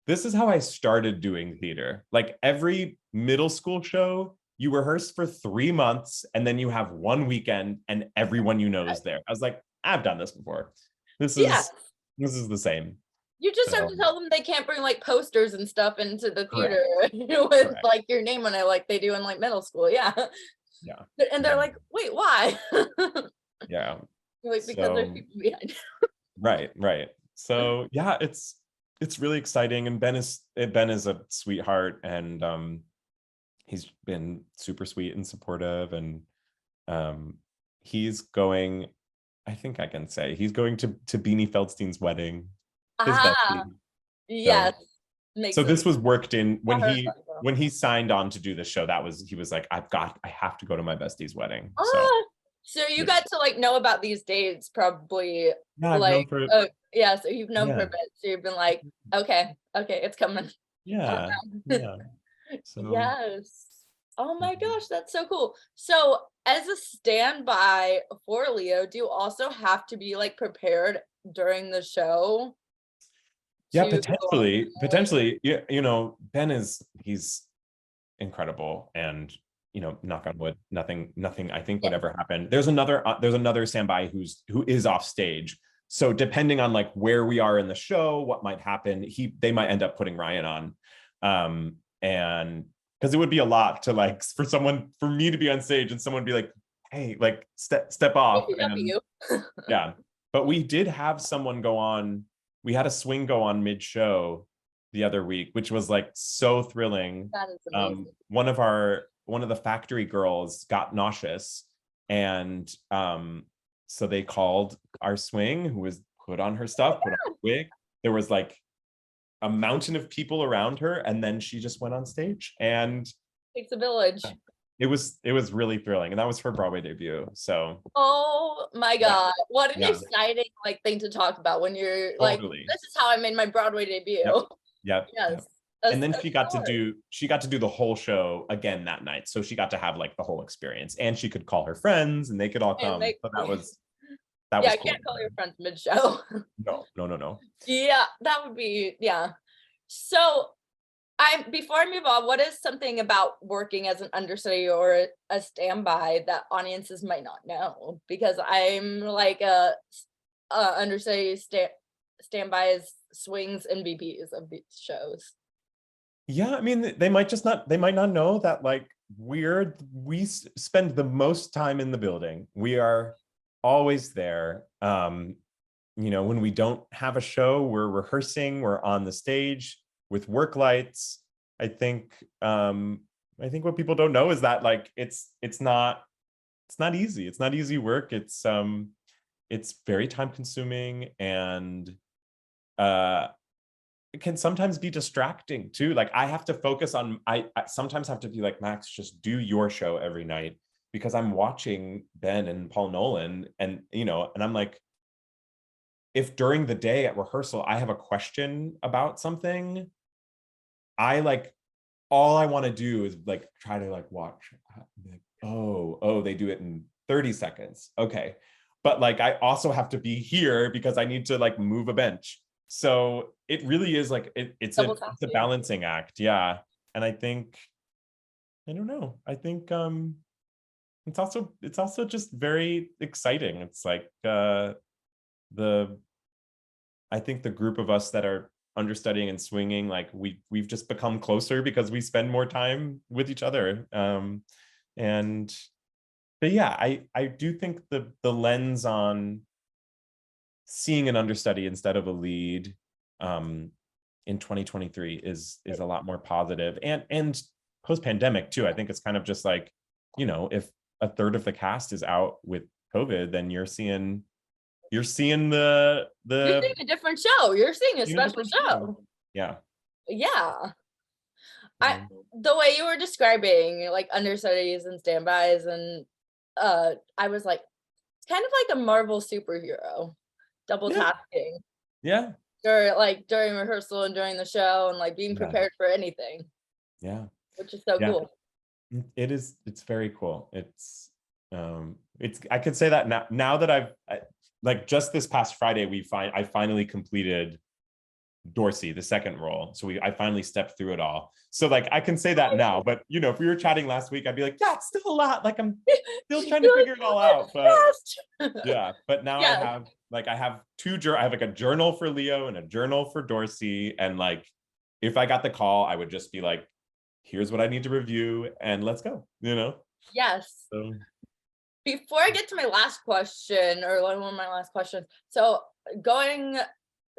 this is how I started doing theater. Like every middle school show, you rehearse for 3 months and then you have one weekend and everyone you know is there. I was like, I've done this before. this Yeah. is this is the same. You just have So to tell them they can't bring like posters and stuff into the correct, theater with correct. like your name on it like they do in like middle school. Yeah. Yeah, And they're yeah, like, wait, why? yeah. Like because there's So people behind. right. So yeah, it's really exciting, and Ben is a sweetheart, and he's been super sweet and supportive, and um he's going I think I can say he's going to Beanie Feldstein's wedding, his Ah, bestie. So yes. Makes so sense. this was worked in Not her friend, though. when he signed on to do the show. He was like, I have to go to my bestie's wedding. So Ah, so you yeah, got to like know about these dates probably I've known like for yeah, so you've known for a yeah, bit. So you've been like, okay, it's coming. yeah, around. yeah. So Yes. Oh my gosh, that's so cool. So as a standby for Leo, do you also have to be like prepared during the show yeah, to like potentially, yeah, Ben he's incredible, and knock on wood, nothing I think yeah, would ever happen. There's another standby who is off stage, so depending on like where we are in the show, what might happen, they might end up putting Ryan on, and because it would be a lot to like for me to be on stage and someone be like, hey, like step off. And you. yeah, but we did have someone go on. We had a swing go on mid-show the other week, which was like so thrilling. That is amazing. One of the factory girls got nauseous, and so they called our swing, who was put on her stuff, put on a wig. There was like a mountain of people around her, and then she just went on stage, and Takes a village. it was really thrilling, and that was her Broadway debut. So Oh my yeah, God. What an yeah, exciting like thing to talk about when you're like, totally. this is how I made my Broadway Yep, debut. yep, yep. Yes. And then A story. she got to do the whole show again that night, so she got to have like the whole experience, and she could call her friends and they could all And come. like So that yeah, was I cool. can't call your friends mid-show. No, no, no, no. Yeah, that would be yeah. So I before I move on, what is something about working as an understudy or a standby that audiences might not know? Because I'm like a understudy standbys, swings, and VPs of these shows. Yeah, I mean, they might not know that like we spend the most time in the building. We are always there. When we don't have a show, we're rehearsing, we're on the stage with work lights. I think I think what people don't know is that like it's not easy. It's not easy work. It's very time consuming, and uh it can sometimes be distracting too. Like I have to focus on I sometimes have to be like, Max, just do your show every night, because I'm watching Ben and Paul Nolan, and and I'm like, if during the day at rehearsal I have a question about something, I like all I want to do is like try to like watch. Like, oh, they do it in 30 seconds. Okay. But like I also have to be here because I need to like move a bench. So it really is like Double it's a tasking. balancing act. Yeah. And I think I don't know. I think it's also just very exciting. It's like the I think the group of us that are understudying and swinging, like we've just become closer because we spend more time with each other. And but yeah, I do think the lens on seeing an understudy instead of a lead in 2023 is a lot more positive, and post pandemic too. I think it's kind of just like, if a third of the cast is out with COVID, then you're seeing You're the seeing a different show. You're seeing a seeing a special different show. show. Yeah. Yeah. I So, the way you were describing like understudies and standbys and I was like it's kind of like a Marvel superhero, double yeah, tasking yeah, during rehearsal and during the show and like being yeah, prepared for anything, yeah, which is so yeah. cool. It's very cool. It's I could say that now that like just this past Friday I finally completed Dorsey, the second role. So I finally stepped through it all. So like I can say that now, but if we were chatting last week, I'd be like, yeah, it's still a lot. Like I'm still trying to You're like, figure it all "Oh, out. But I'm fast." yeah, but now Yes, I have I have like a journal for Leo and a journal for Dorsey. And like if I got the call, I would just be like, here's what I need to review and let's go. yes. So Before I get to my last question, or like one of my last questions, so going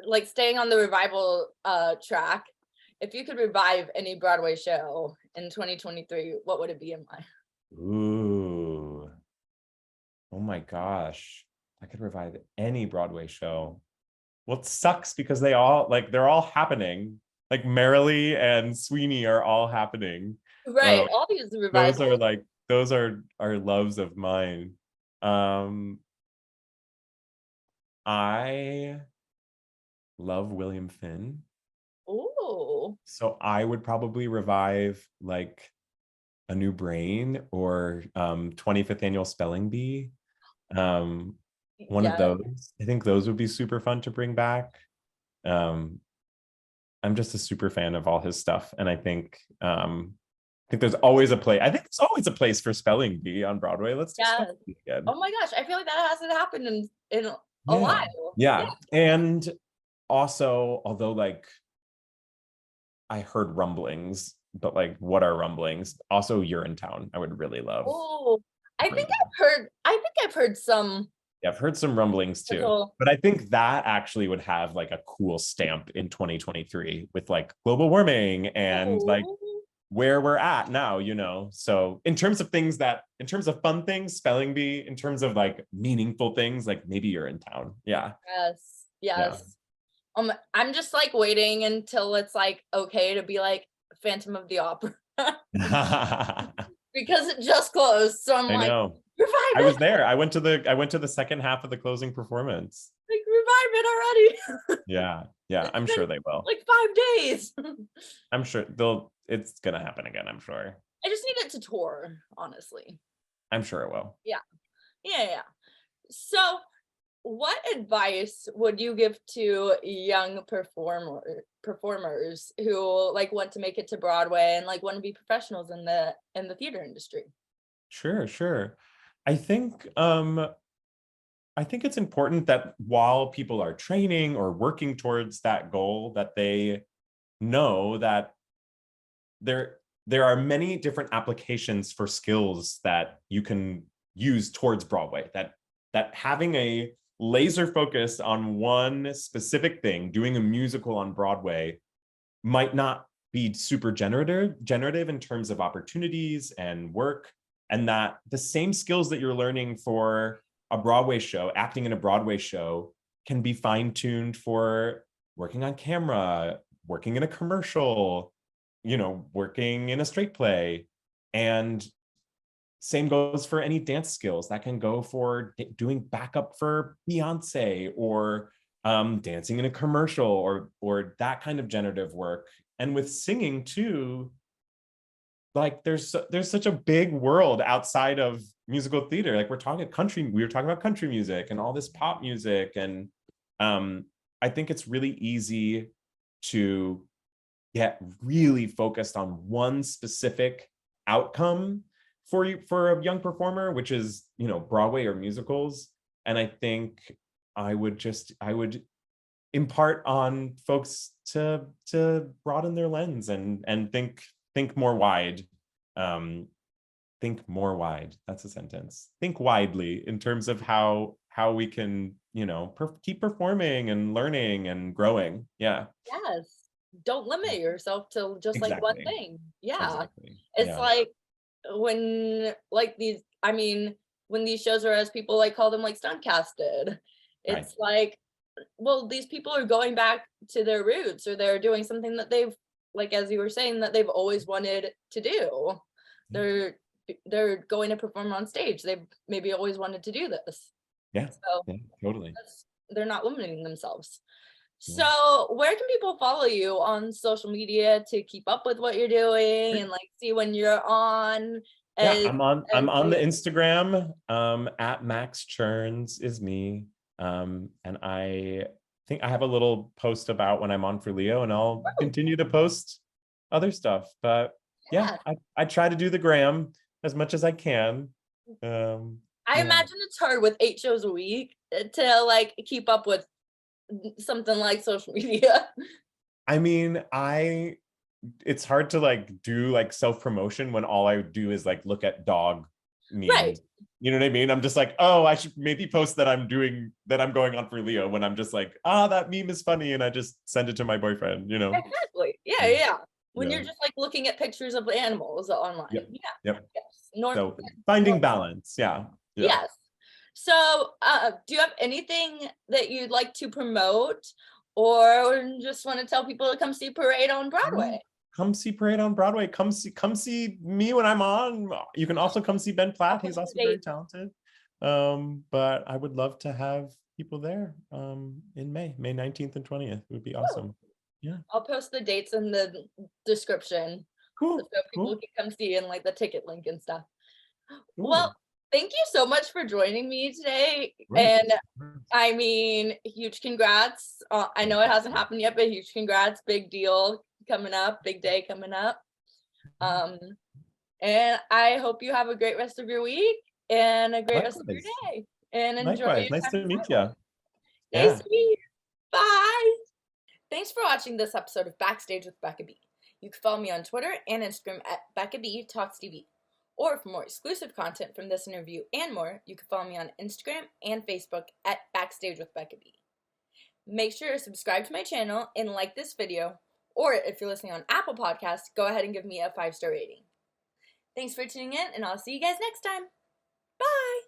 like staying on the revival track, if you could revive any Broadway show in 2023, what would it be and why? ooh, oh my gosh. I could revive any Broadway show. Well, it sucks because they're all happening. Like Merrily and Sweeney are all happening. Right. All these Those revivals. are like those are loves of mine. I love William Finn. Ooh. So I would probably revive like A New Brain or 25th Annual Spelling Bee. One of Yeah. those. I think those would be super fun to bring back. I'm just a super fan of all his stuff, and I think there's always a place. I think there's always a place for Spelling Bee on Broadway. Let's do Yeah. Spelling Bee again. Oh my gosh, I feel like that hasn't happened in a Yeah. while. Yeah. And also, although like I heard rumblings, but like what are rumblings? Also, Urinetown, I would really love. Oh, I bring think back. I've heard some Yeah, I've heard some rumblings too. little. But I think that actually would have like a cool stamp in 2023 with like global warming and like Ooh. where we're at now, you know. So in terms of fun things, Spelling Bee, in terms of like meaningful things, like maybe Urinetown. Yeah. Yes. Yeah. Yes. I'm just like waiting until it's like okay to be like Phantom of the Opera because it just closed. So I'm I like, know. revive I it. was there. I went to the second half of the closing performance. Like revive it already. Yeah. Yeah. I'm It's sure been they will. like 5 days. I'm sure it's gonna happen again, I'm sure. I just need it to tour, honestly. I'm sure it will. Yeah. Yeah. So, what advice would you give to young performers who like want to make it to Broadway and like want to be professionals in the theater industry? Sure. I think it's important that while people are training or working towards that goal, that they know that there are many different applications for skills that you can use towards Broadway. That having a laser focus on one specific thing, doing a musical on Broadway, might not be super generative in terms of opportunities and work, and that the same skills that you're learning for a Broadway show, acting in a Broadway show, can be fine-tuned for working on camera, working in a commercial, working in a straight play. And same goes for any dance skills that can go for doing backup for Beyonce or dancing in a commercial or that kind of generative work. And with singing too, like there's such a big world outside of musical theater. Like we were talking about country music and all this pop music. And I think it's really easy to get really focused on one specific outcome for a young performer, which is Broadway or musicals. And I think I would impart on folks to broaden their lens and think more wide. Think more wide. That's a sentence. Think widely in terms of how we can keep performing and learning and growing. Yeah. Yes. Don't limit yourself to just like one Exactly. thing. Yeah. Exactly. It's Yeah. like when like these when these shows are, as people like call them, like stunt casted, it's like, well, these people are going back to their roots, or they're doing something that they've, like as you were saying, that they've always wanted to do. They're going to perform on stage. They've maybe always wanted to do this. Yeah. So Yeah, totally. they're not limiting themselves. Yeah. So where can people follow you on social media to keep up with what you're doing and like see when you're on? I'm on the Instagram at Max Cherns is me. And I think I have a little post about when I'm on for Leo, and I'll continue to post other stuff. But yeah, I try to do the gram as much as I can. I imagine it's hard with 8 shows a week to like keep up with something like social media. I mean, it's hard to like do like self-promotion when all I do is like look at dog memes. Right. You know what I mean? I'm just like, oh, I should maybe post that I'm going on for Leo, when I'm just like, that meme is funny, and I just send it to my boyfriend, Exactly. Yeah. When Yeah. you're just like looking at pictures of animals online. Yep. Yeah. Yes. So finding balance. Yeah. Yes. So, do you have anything that you'd like to promote, or just want to tell people to come see Parade on Broadway? Come see Parade on Broadway. Come see me when I'm on. You can also come see Ben Platt. He's also very talented. But I would love to have people there in May 19th and 20th. It would be awesome. Yeah. I'll post the dates in the description. Cool. So people can come see and like the ticket link and stuff. Cool. Well, thank you so much for joining me today. And I mean, huge congrats. I know it hasn't happened yet, but huge congrats. Big deal coming up, big day coming up. And I hope you have a great rest of your week and a great rest of your day. And enjoy. Likewise. Nice to meet you. Stay sweet. Bye. Thanks for watching this episode of Backstage with Becca B. You can follow me on Twitter and Instagram at Becca B Talks TV. Or for more exclusive content from this interview and more, you can follow me on Instagram and Facebook at Backstage with Becca B. Make sure to subscribe to my channel and like this video, or if you're listening on Apple Podcasts, go ahead and give me a 5-star rating. Thanks for tuning in, and I'll see you guys next time. Bye!